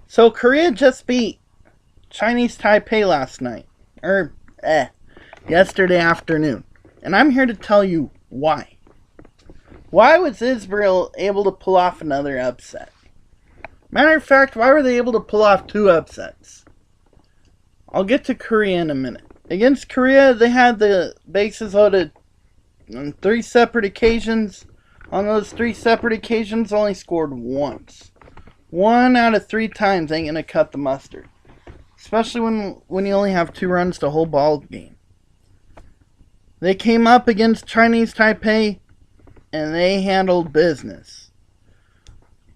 So Korea just beat Chinese Taipei last night. Yesterday afternoon. And I'm here to tell you why. Why was Israel able to pull off another upset? Matter of fact, why were they able to pull off two upsets? I'll get to Korea in a minute. Against Korea, they had the bases loaded on three separate occasions. On those three separate occasions, only scored once. 1 out of 3 times ain't gonna cut the mustard. Especially when you only have 2 runs to whole ball game. They came up against Chinese Taipei and they handled business.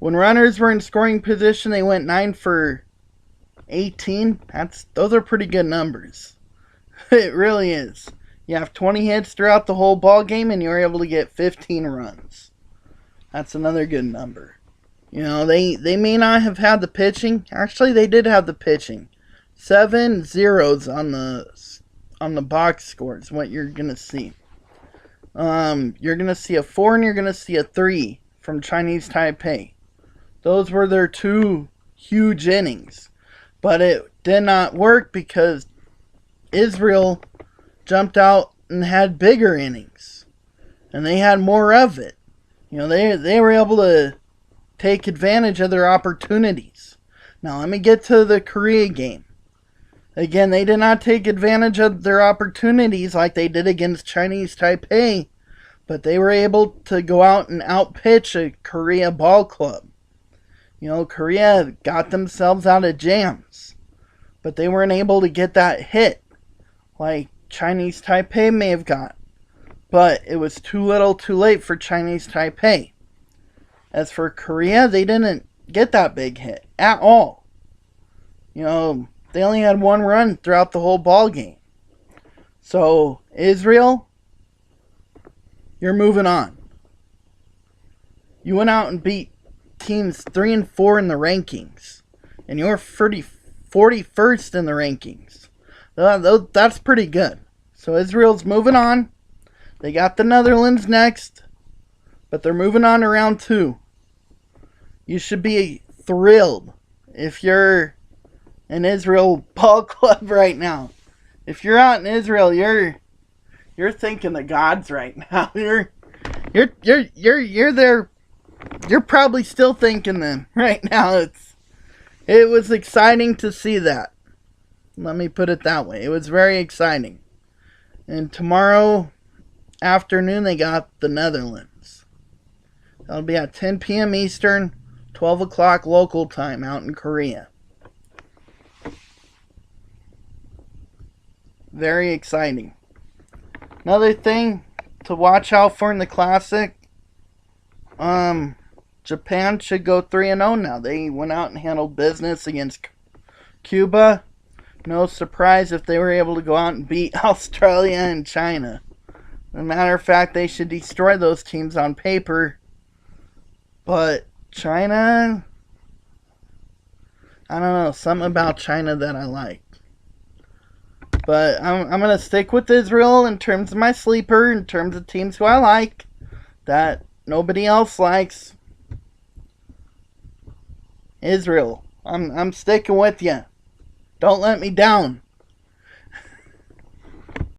When runners were in scoring position, they went 9 for 18. Those are pretty good numbers. It really is. You have 20 hits throughout the whole ball game and you were able to get 15 runs. That's another good number. You know, they may not have had the pitching. Actually, they did have the pitching. 7 zeros on the box scores, what you're going to see. You're going to see a 4 and you're going to see a 3 from Chinese Taipei. Those were their 2 huge innings. But it did not work because Israel jumped out and had bigger innings. And they had more of it. You know, they were able to take advantage of their opportunities. Now, let me get to the Korea game. Again, they did not take advantage of their opportunities like they did against Chinese Taipei, but they were able to go out and outpitch a Korea ball club. You know, Korea got themselves out of jams, but they weren't able to get that hit like Chinese Taipei may have got. But it was too little too late for Chinese Taipei. As for Korea, they didn't get that big hit at all. You know, they only had 1 run throughout the whole ball game. So, Israel, you're moving on. You went out and beat teams 3 and 4 in the rankings. And you're 41st in the rankings. That's pretty good. So, Israel's moving on. They got the Netherlands next. But they're moving on to round 2. You should be thrilled if you're an Israel ball club right now. If you're out in Israel, you're thinking the gods right now. You're there. You're probably still thinking them right now. It was exciting to see that. Let me put it that way. It was very exciting. And tomorrow afternoon they got the Netherlands. That'll be at 10 p.m. Eastern, 12 o'clock local time out in Korea. Very exciting. Another thing to watch out for in the Classic, Japan should go 3-0 now. They went out and handled business against Cuba. No surprise if they were able to go out and beat Australia and China. As a matter of fact, they should destroy those teams on paper. But China, I don't know, something about China that I like. But I'm going to stick with Israel in terms of my sleeper, in terms of teams who I like, that nobody else likes. Israel, I'm sticking with you. Don't let me down.